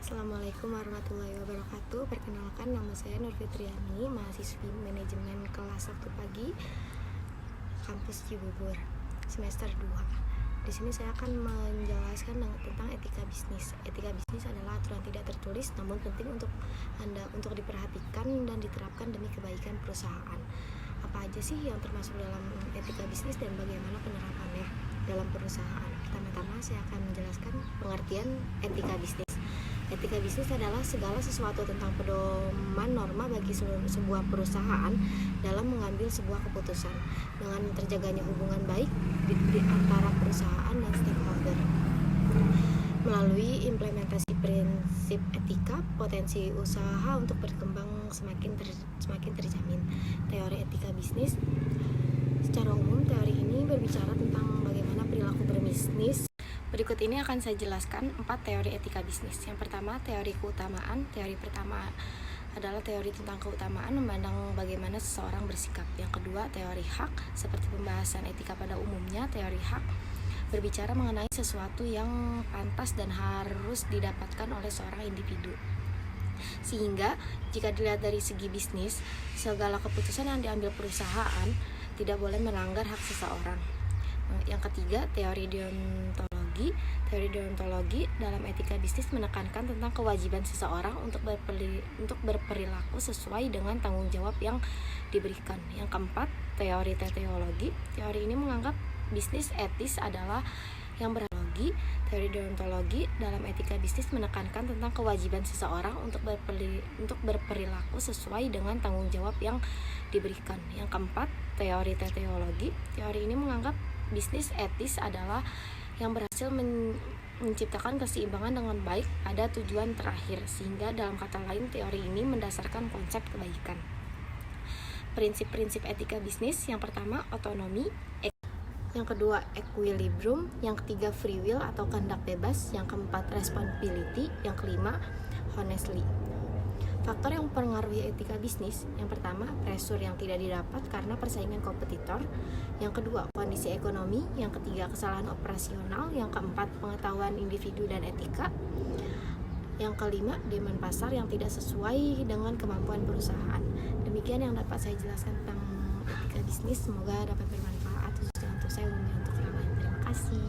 Assalamualaikum warahmatullahi wabarakatuh. Perkenalkan, nama saya Nur Fitriani, mahasiswi manajemen kelas 1 pagi kampus Cibubur semester 2. Di sini saya akan menjelaskan tentang etika bisnis. Etika bisnis adalah aturan tidak tertulis namun penting untuk diperhatikan dan diterapkan demi kebaikan perusahaan. Apa aja sih yang termasuk dalam etika bisnis dan bagaimana penerapannya dalam perusahaan? Pertama-tama saya akan menjelaskan pengertian etika bisnis. Etika bisnis adalah segala sesuatu tentang pedoman norma bagi sebuah perusahaan dalam mengambil sebuah keputusan dengan terjaganya hubungan baik di antara perusahaan dan stakeholder. Melalui implementasi prinsip etika, potensi usaha untuk berkembang semakin terjamin. Teori etika bisnis. Secara umum, teori ini berbicara tentang bagaimana perilaku berbisnis. Berikut ini akan saya jelaskan 4 teori etika bisnis. Yang pertama, teori keutamaan. Teori pertama adalah teori tentang keutamaan, memandang bagaimana seseorang bersikap. Yang kedua, teori hak. Seperti pembahasan etika pada umumnya, teori hak berbicara mengenai sesuatu yang pantas dan harus didapatkan oleh seorang individu. Sehingga, jika dilihat dari segi bisnis, segala keputusan yang diambil perusahaan tidak boleh melanggar hak seseorang. Yang ketiga, teori deontologi. Teori deontologi dalam etika bisnis menekankan tentang kewajiban seseorang untuk berperilaku sesuai dengan tanggung jawab yang diberikan. Yang keempat, teori teleologi. Teori ini menganggap bisnis etis adalah yang berlogi. Teori deontologi dalam etika bisnis menekankan tentang kewajiban seseorang untuk berperilaku sesuai dengan tanggung jawab yang diberikan. Yang keempat, teori teleologi. Teori ini menganggap bisnis etis adalah yang berhasil menciptakan keseimbangan dengan baik pada tujuan terakhir, sehingga dalam kata lain teori ini mendasarkan konsep kebaikan. Prinsip-prinsip etika bisnis. Yang pertama, otonomi. Yang kedua, equilibrium. Yang ketiga, free will atau kehendak bebas. Yang keempat, responsibility. Yang kelima, honestly. Faktor yang mempengaruhi etika bisnis. Yang pertama, pressure yang tidak didapat karena persaingan kompetitor. Yang kedua, kondisi ekonomi. Yang ketiga, kesalahan operasional. Yang keempat, pengetahuan individu dan etika. Yang kelima, demand pasar yang tidak sesuai dengan kemampuan perusahaan. Demikian yang dapat saya jelaskan tentang etika bisnis. Semoga dapat bermanfaat khususnya untuk saya dan untuk yang lain. Terima kasih.